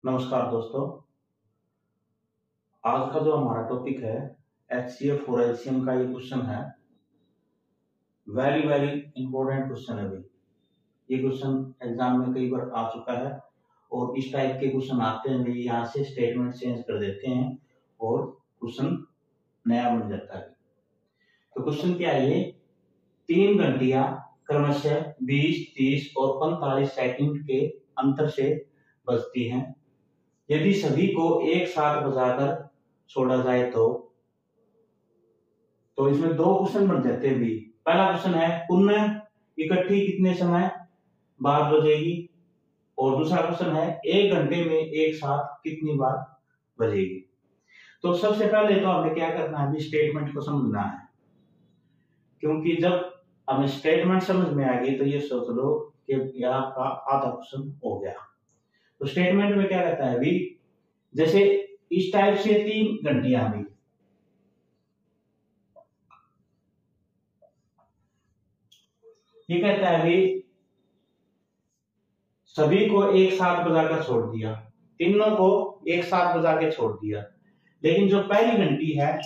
नमस्कार दोस्तों। आज का जो हमारा टॉपिक है HCF और LCM का ये क्वेश्चन है। वेरी वेरी इंपॉर्टेंट क्वेश्चन है भाई। ये क्वेश्चन एग्जाम में कई बार आ चुका है और इस टाइप के क्वेश्चन आते हैं भाई, यहाँ से स्टेटमेंट चेंज कर देते हैं और क्वेश्चन नया बन जाता है। तो क्वेश्चन क्या है ये, 3 घंटियां क्रमशः 20, 30 और 45 सेकंड के अंतर से बजती हैं। यदि सभी को एक साथ बजाकर छोड़ा जाए तो इसमें दो क्वेश्चन बन जाते हैं भी। पहला क्वेश्चन है पुनः इकट्ठी कितने समय बाद बजेगी, और दूसरा क्वेश्चन है 1 घंटे में एक साथ कितनी बार बजेगी। तो सबसे पहले तो हमें क्या करना है, स्टेटमेंट को समझना है, क्योंकि जब हमें स्टेटमेंट समझ में आ गई तो ये सोच लो कि यह आपका आधा क्वेश्चन हो गया। तो स्टेटमेंट में क्या रहता है भी, जैसे इस टाइप से 3 घंटियां भी, ये कहता है भी सभी को एक साथ बजाकर छोड़ दिया, तीनों को एक साथ बजा के छोड़ दिया। लेकिन जो पहली घंटी है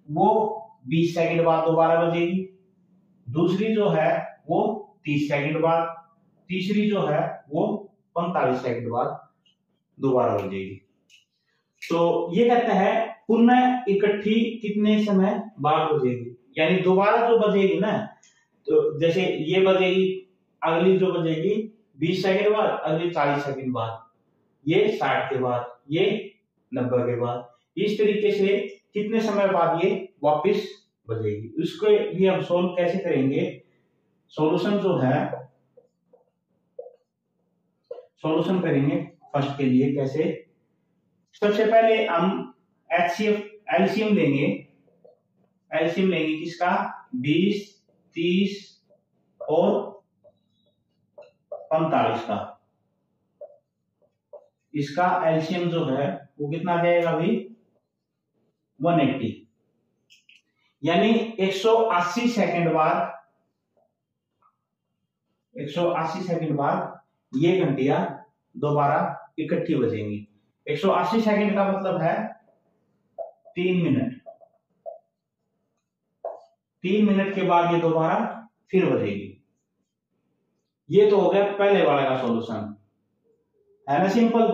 वो 20 सेकंड बाद दोबारा बजेगी, दूसरी जो है वो 30 सेकंड बाद, तीसरी जो है वो 45 सेकंड बाद दोबारा बजेगी। तो ये कहता है पुनः इकट्ठी कितने समय बाद बजेगी, यानी दोबारा जो बजेगी ना, तो जैसे ये बजेगी, अगली जो बजेगी 20 सेकंड बाद, अगली 40 सेकंड बाद, ये 60 के बाद, ये 90 के बाद, इस तरीके से कितने समय बाद ये वापस बजेगी। उसके लिए हम सोल्व कैसे करेंगे, सॉल्यूशन जो है सॉल्यूशन करेंगे फर्स्ट के लिए कैसे। सबसे पहले हम एलसीएम लेंगे। एलसीएम लेंगे किसका, 20, 30 और 45 का। इसका एलसीएम जो है वो कितना आ जाएगा अभी, 180, यानी 180 सेकंड बाद, 180 सेकंड बाद ये घंटियां दोबारा इकट्ठी बजेंगी। 180 सेकंड का मतलब है 3 मिनट। 3 मिनट के बाद ये दोबारा फिर बजेगी। ये तो हो गया पहले वाले का सॉल्यूशन, है ना, सिंपल।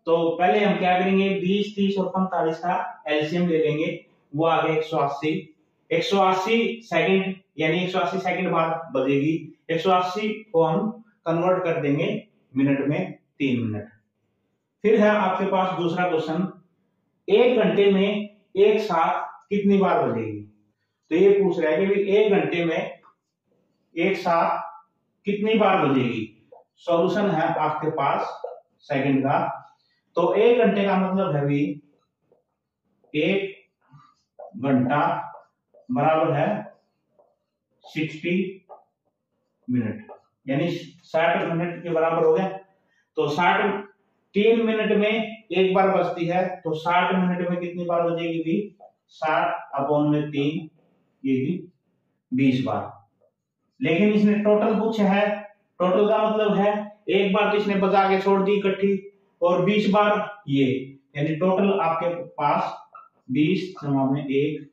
तो पहले हम क्या करेंगे, 20, 30 और 45 का एलसीएम ले लेंगे, वो आ गया 180। 180 सेकंड यानी 180 सेकंड बाद बजेगी। 180 को हम कन्वर्ट कर देंगे मिनट में, 3 मिनट। फिर है आपके पास दूसरा क्वेश्चन, 1 घंटे में एक साथ कितनी बार बजेगी। तो ये पूछ रहा है कि 1 घंटे में एक साथ कितनी बार बजेगी। सॉल्यूशन है आपके पास सेकंड का। तो 1 घंटे का मतलब है भी 1 घंटा बराबर है 60 मिनट, यानी 60 मिनट के बराबर हो गया। तो 3 मिनट में एक बार बजती है, तो 60 मिनट में कितनी बार बजेगी भी, 60/3, ये भी 20 बार। लेकिन इसने टोटल पूछा है, टोटल का मतलब है एक बार तो इसने बजा के छोड़ दी इकट्ठी, और 20 बार ये, यानी टोटल आपके पास 20 जमा में 1,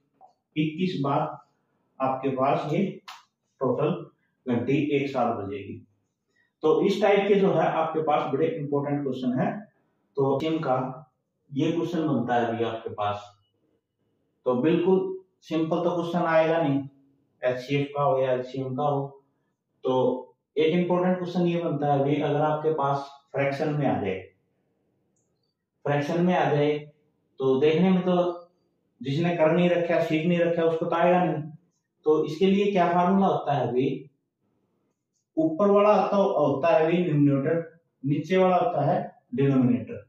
21 बार आपके पास ये टोटल घंटी एक साथ बजेगी। तो इस टाइप के जो है आपके पास बड़े इंपॉर्टेंट क्वेश्चन है। तो का ये क्वेश्चन बनता है अभी आपके पास, तो बिल्कुल सिंपल तो क्वेश्चन आएगा नहीं, एचसीएफ का हो या एलसीएम का हो। तो एक इंपॉर्टेंट क्वेश्चन ये बनता है अभी, अगर आपके पास फ्रैक्शन में आ जाए, फ्रैक्शन में आ जाए तो देखने में तो जिसने कर नहीं रखा, सीख नहीं रखा, उसको तो आएगा नहीं। तो इसके लिए क्या फार्मूला होता है अभी, ऊपर वाला होता है अभी न्यूमरेटर, नीचे वाला होता है डिनोमिनेटर।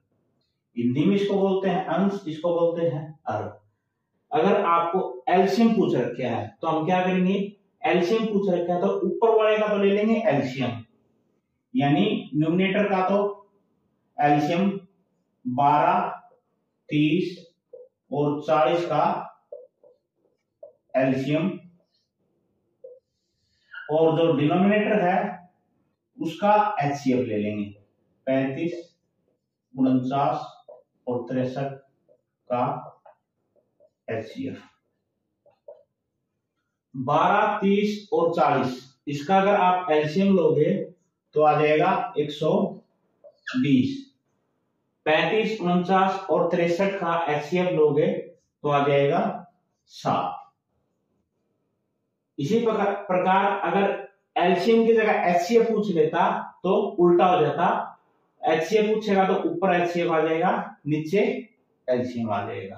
हिंदी में इसको बोलते हैं अंश, इसको बोलते हैं अर्ग। अगर आपको एलसीएम पूछ रखा है तो हम क्या करेंगे, एलसीएम पूछ रखा है तो ऊपर वाले का तो ले लेंगे एलसीएम, यानी न्यूमरेटर का तो एलसीएम 12, 30 और 40 का एलसीएम, और जो डिनोमिनेटर है उसका एचसीएफ ले लेंगे, 35, 49 और 63 का एचसीएफ। 12, 30 और 40 इसका अगर आप एलसीएम लोगे तो आ जाएगा 120। 35, 49 और 63 का एचसीएफ लोगे तो आ जाएगा 7। इसी प्रकार अगर एलसीएम की जगह एचसीएफ पूछ लेता तो उल्टा हो जाता। एचसीएफ पूछेगा तो ऊपर एचसीएफ आ जाएगा, नीचे एलसीएम आ जाएगा।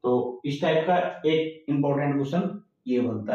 तो इस टाइप का एक इंपॉर्टेंट क्वेश्चन ये बनता है।